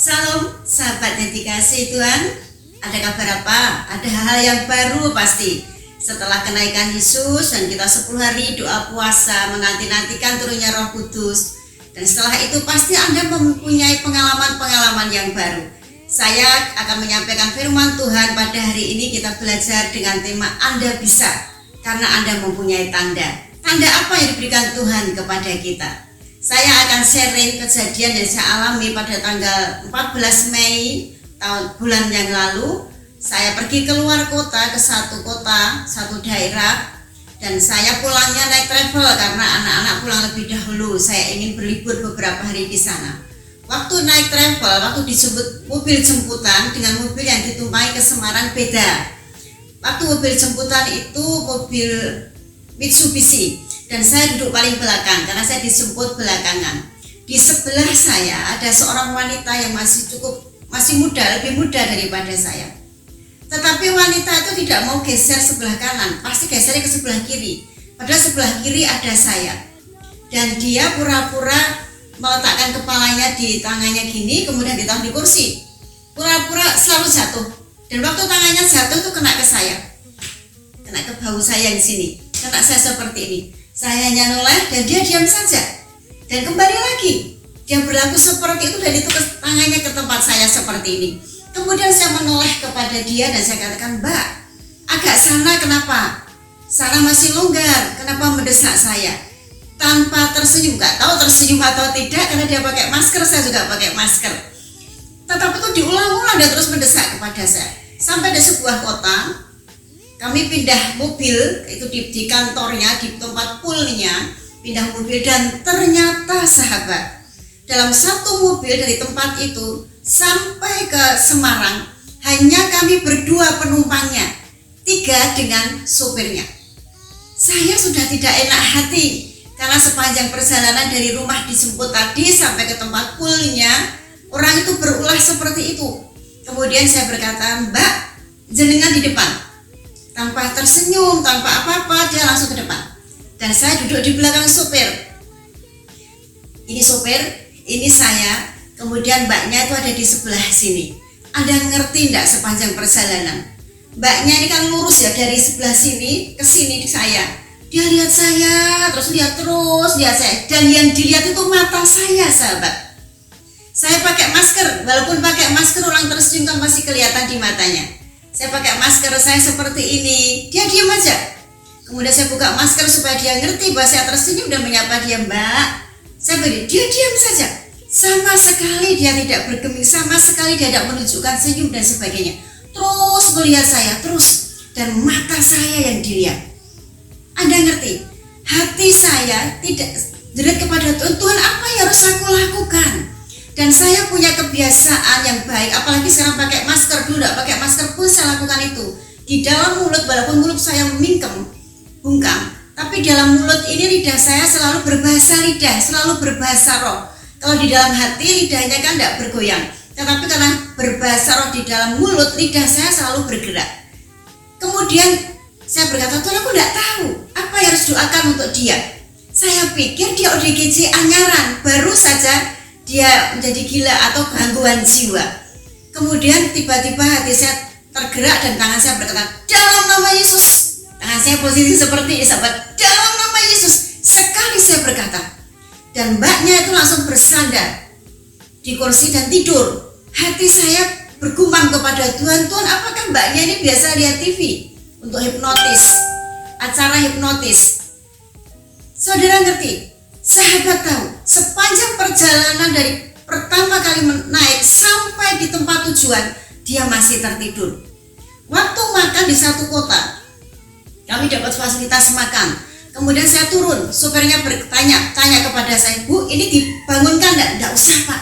Salam sahabat yang dikasihi Tuhan. Ada kabar apa? Ada hal yang baru pasti. Setelah kenaikan Yesus dan kita 10 hari doa puasa menanti-nantikan turunnya Roh Kudus. Dan setelah itu pasti Anda mempunyai pengalaman-pengalaman yang baru. Saya akan menyampaikan firman Tuhan pada hari ini. Kita belajar dengan tema Anda bisa karena Anda mempunyai tanda. Tanda apa yang diberikan Tuhan kepada kita? Saya akan sharing kejadian yang saya alami pada tanggal 14 Mei bulan yang lalu. Saya pergi keluar kota ke satu daerah, dan saya pulangnya naik travel karena anak-anak pulang lebih dahulu. Saya ingin berlibur beberapa hari di sana. Waktu naik travel, waktu disebut mobil jemputan dengan mobil yang ditumpangi ke Semarang beda. Waktu mobil jemputan itu mobil Mitsubishi, dan saya duduk paling belakang karena saya dijemput belakangan. Di sebelah saya ada seorang wanita yang masih muda, lebih muda daripada saya. Tetapi wanita itu tidak mau geser sebelah kanan, pasti gesernya ke sebelah kiri. Padahal sebelah kiri ada saya. Dan dia pura-pura meletakkan kepalanya di tangannya gini, kemudian ditaruh di kursi. Pura-pura selalu jatuh. Dan waktu tangannya jatuh itu kena ke saya. Kena ke bahu saya di sini. Kena saya seperti ini. Saya hanya noleh dan dia diam saja. Dan kembali lagi. Dia berlaku seperti itu dan itu tangannya ke tempat saya seperti ini. Kemudian saya menoleh kepada dia dan saya katakan, "Mbak, agak sana kenapa? Sana masih longgar, kenapa mendesak saya?" Tanpa tersenyum, nggak tahu tersenyum atau tidak karena dia pakai masker, saya juga pakai masker. Tetapi itu diulang-ulang dan terus mendesak kepada saya. Sampai di sebuah kota, kami pindah mobil, itu di kantornya, di tempat poolnya, pindah mobil dan ternyata sahabat, dalam satu mobil dari tempat itu sampai ke Semarang, hanya kami berdua penumpangnya, 3 dengan sopirnya. Saya sudah tidak enak hati karena sepanjang perjalanan dari rumah dijemput tadi sampai ke tempat poolnya, orang itu berulah seperti itu. Kemudian saya berkata, "Mbak, jenengan di depan." Tanpa tersenyum, tanpa apa-apa, dia langsung ke depan. Dan saya duduk di belakang sopir. Ini sopir, ini saya. Kemudian mbaknya itu ada di sebelah sini. Anda ngerti enggak sepanjang perjalanan? Mbaknya ini kan lurus ya, dari sebelah sini ke sini saya. Dia lihat saya, terus lihat saya. Dan yang dilihat itu mata saya, sahabat. Saya pakai masker, walaupun pakai masker orang tersenyum kan masih kelihatan di matanya. Saya pakai masker, saya seperti ini. Dia diam aja. Kemudian saya buka masker supaya dia ngerti bahwa saya tersenyum dan menyapa dia, "Mbak." Saya beri, dia diam saja. Sama sekali dia tidak bergeming, sama sekali dia tidak menunjukkan senyum dan sebagainya. Terus melihat saya, terus. Dan mata saya yang dilihat. Anda ngerti? Hati saya tidak jerit kepada Tuhan, "Tuhan, apa yang harus aku lakukan?" Dan saya punya kebiasaan yang baik, apalagi sekarang pakai masker. Dulu tidak pakai masker pun saya lakukan itu. Di dalam mulut, walaupun mulut saya mingkem, bungkam, tapi dalam mulut ini lidah saya selalu berbahasa lidah, selalu berbahasa roh. Kalau di dalam hati lidahnya kan tidak bergoyang, tetapi karena berbahasa roh di dalam mulut, lidah saya selalu bergerak. Kemudian saya berkata, "Tuhan, aku tidak tahu apa yang harus doakan untuk dia." Saya pikir dia ODGJ anyaran, baru saja dia menjadi gila atau gangguan jiwa. Kemudian tiba-tiba hati saya tergerak dan tangan saya berkata, "Dalam nama Yesus." Tangan saya posisi seperti ini, sahabat. "Dalam nama Yesus." Sekali saya berkata. Dan mbaknya itu langsung bersandar di kursi dan tidur. Hati saya bergumam kepada Tuhan, "Tuhan, apakah mbaknya ini biasa lihat TV untuk hipnotis, acara hipnotis?" Saudara ngerti? Sahabat tahu, sepanjang perjalanan dari pertama kali naik sampai di tempat tujuan, dia masih tertidur. Waktu makan di satu kota, kami dapat fasilitas makan. Kemudian saya turun, sopirnya tanya kepada saya, "Bu, ini dibangunkan enggak?" "Enggak usah, Pak."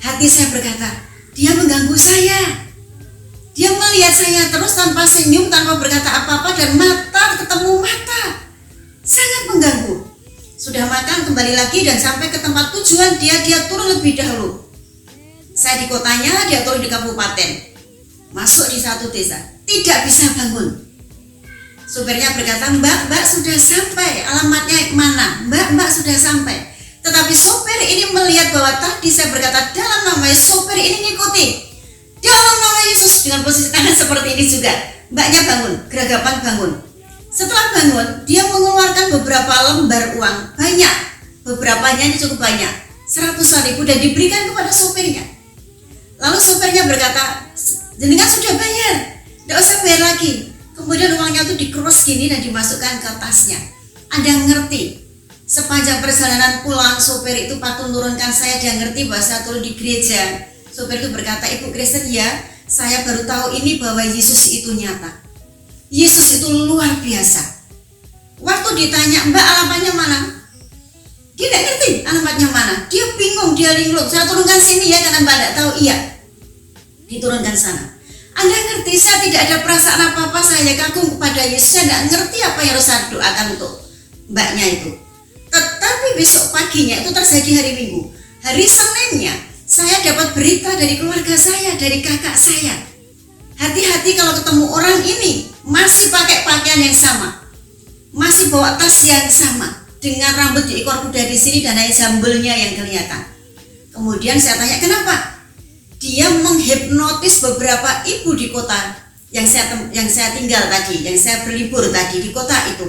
Hati saya berkata, dia mengganggu saya. Dia melihat saya terus tanpa senyum, tanpa berkata apa-apa, dan mata ketemu mata. Sangat mengganggu. Sudah makan, kembali lagi dan sampai ke tempat tujuan, dia turun lebih dahulu. Saya di kotanya, dia turun di kabupaten. Masuk di satu desa, tidak bisa bangun. Supirnya berkata, "Mbak sudah sampai, alamatnya mana?" Mbak sudah sampai. Tetapi sopir ini melihat bahwa tadi saya berkata dalam nama Yesus, sopir ini ngikuti. Dalam nama Yesus, dengan posisi tangan seperti ini juga. Mbaknya bangun, geragapan bangun. Setelah bangun, dia mengeluarkan beberapa lembar uang, banyak. Beberapanya ini cukup banyak, 100.000, dan diberikan kepada sopirnya. Lalu sopirnya berkata, jenengan sudah bayar, tidak usah bayar lagi. Kemudian uangnya itu dikerus gini dan dimasukkan ke tasnya. Anda ngerti, sepanjang perjalanan pulang sopir itu patut turunkan saya, dia ngerti bahwa saya turun di gereja. Sopir itu berkata, Ibu Kristen, ya, saya baru tahu ini bahwa Yesus itu nyata. Yesus itu luar biasa. Waktu ditanya, Mbak alamatnya mana? Dia tidak ngerti alamatnya mana. Dia bingung, dia linglung. Saya turunkan sini ya, karena Mbak tidak tahu. Iya, diturunkan sana. Anda ngerti, saya tidak ada perasaan apa-apa, saya kagum kepada Yesus. Saya tidak ngerti apa yang harus saya doakan untuk mbaknya itu. Tetapi besok paginya, itu terjadi hari Minggu. Hari Seninnya, saya dapat berita dari keluarga saya, dari kakak saya. Hati-hati kalau ketemu orang ini, masih pakai pakaian yang sama, masih bawa tas yang sama, dengan rambut diekor kuda di sini dan ada jambelnya yang kelihatan. Kemudian saya tanya, kenapa? Dia menghipnotis beberapa ibu di kota yang saya tinggal tadi, yang saya berlibur tadi di kota itu.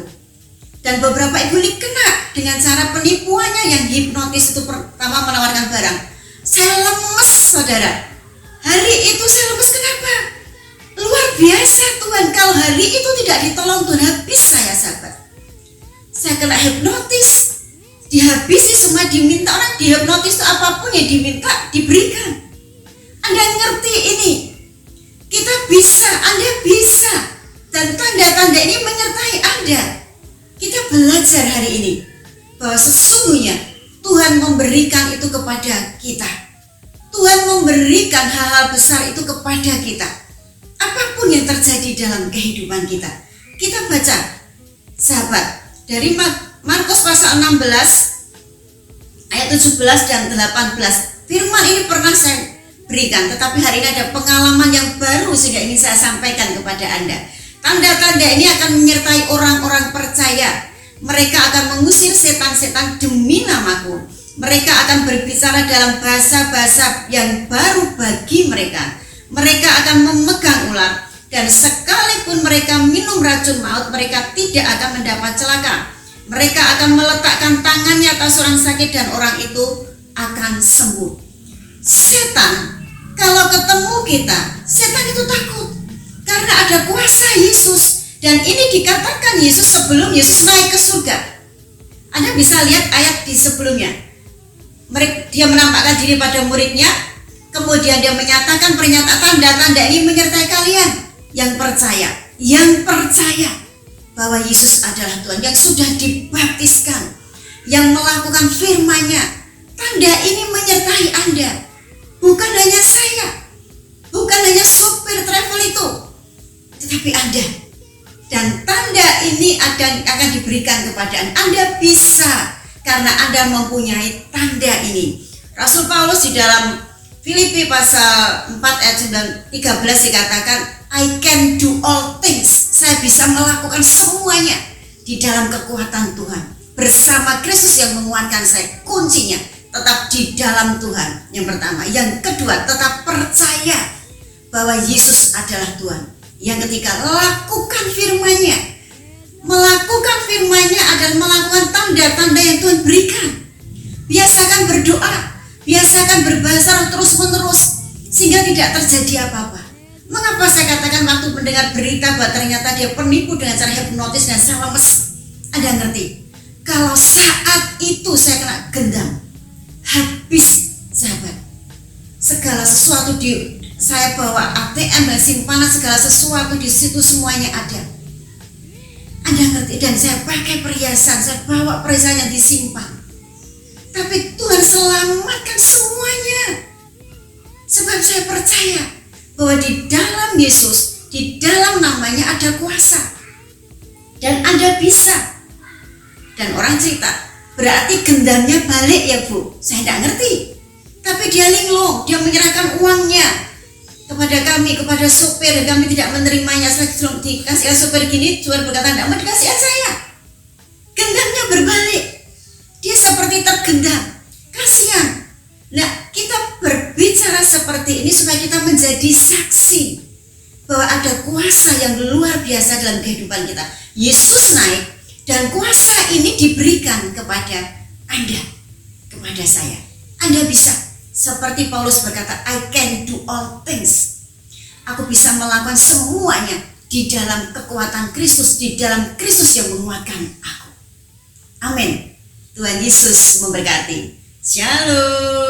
Dan beberapa ibu ini kena dengan cara penipuannya yang hipnotis itu. Pertama menawarkan barang. Saya lemes, saudara. Hari itu saya lemes, kenapa? Luar biasa Tuhan, kalau hari itu tidak ditolong Tuhan, habis saya, sahabat. Saya kena hipnotis, dihabisi semua, diminta orang dihipnotis itu apapun yang diminta diberikan. Anda ngerti ini? Kita bisa, Anda bisa, dan tanda-tanda ini menyertai Anda. Kita belajar hari ini bahwa sesungguhnya Tuhan memberikan itu kepada kita. Tuhan memberikan hal-hal besar itu kepada kita. Apapun yang terjadi dalam kehidupan kita. Kita baca, sahabat, dari Markus pasal 16 ayat 17 dan 18. Firman ini pernah saya berikan, tetapi hari ini ada pengalaman yang baru sehingga ingin saya sampaikan kepada Anda. Tanda-tanda ini akan menyertai orang-orang percaya. Mereka akan mengusir setan-setan demi namaku. Mereka akan berbicara dalam bahasa-bahasa yang baru bagi mereka. Mereka akan memegang ular, dan sekalipun mereka minum racun maut, mereka tidak akan mendapat celaka. Mereka akan meletakkan tangannya atas orang sakit dan orang itu akan sembuh. Setan, kalau ketemu kita, setan itu takut karena ada kuasa Yesus. Dan ini dikatakan Yesus sebelum Yesus naik ke surga. Anda bisa lihat ayat di sebelumnya. Dia menampakkan diri pada muridnya, kemudian dia menyatakan pernyataan tanda-tanda ini menyertai kalian yang percaya bahwa Yesus adalah Tuhan, yang sudah dibaptiskan, yang melakukan firman-Nya. Tanda ini menyertai Anda, bukan hanya saya, bukan hanya supir travel itu, tetapi Anda. Dan tanda ini akan diberikan kepada Anda. Anda bisa karena Anda mempunyai tanda ini. Rasul Paulus di dalam Filipi pasal 4 ayat 13 dikatakan, I can do all things. Saya bisa melakukan semuanya di dalam kekuatan Tuhan. Bersama Kristus yang menguatkan saya. Kuncinya tetap di dalam Tuhan. Yang pertama. Yang kedua, tetap percaya bahwa Yesus adalah Tuhan. Yang ketiga, lakukan firman-Nya. Melakukan firman-Nya adalah melakukan tanda-tanda yang Tuhan berikan. Biasakan berdoa, biasakan berbahasa roh terus-menerus sehingga tidak terjadi apa-apa. Mengapa saya katakan waktu mendengar berita bahwa ternyata dia penipu dengan cara hipnotis dan saya lemes? Anda ngerti? Kalau saat itu saya kena gendam, habis, sahabat. Segala sesuatu saya bawa ATM dan simpanan, segala sesuatu di situ semuanya ada. Anda ngerti? Dan saya pakai perhiasan, saya bawa perhiasan yang disimpan. Tapi Tuhan selamatkan semuanya. Sebab saya percaya bahwa di dalam Yesus, di dalam namanya ada kuasa. Dan Anda bisa. Dan orang cerita, berarti gendamnya balik ya Bu? Saya tidak ngerti. Tapi dia linglung, dia menyerahkan uangnya kepada kami, kepada sopir, dan kami tidak menerimanya. Saya dikasih sopir gini, Tuhan berkata, tidak mau dikasih saya. Gendamnya berbalik. Dia seperti tergenggam, kasihan. Nah, kita berbicara seperti ini supaya kita menjadi saksi bahwa ada kuasa yang luar biasa dalam kehidupan kita. Yesus naik dan kuasa ini diberikan kepada Anda, kepada saya. Anda bisa, seperti Paulus berkata, I can do all things. Aku bisa melakukan semuanya di dalam kekuatan Kristus, di dalam Kristus yang menguatkan aku. Amin. Tuhan Yesus memberkati. Shalom.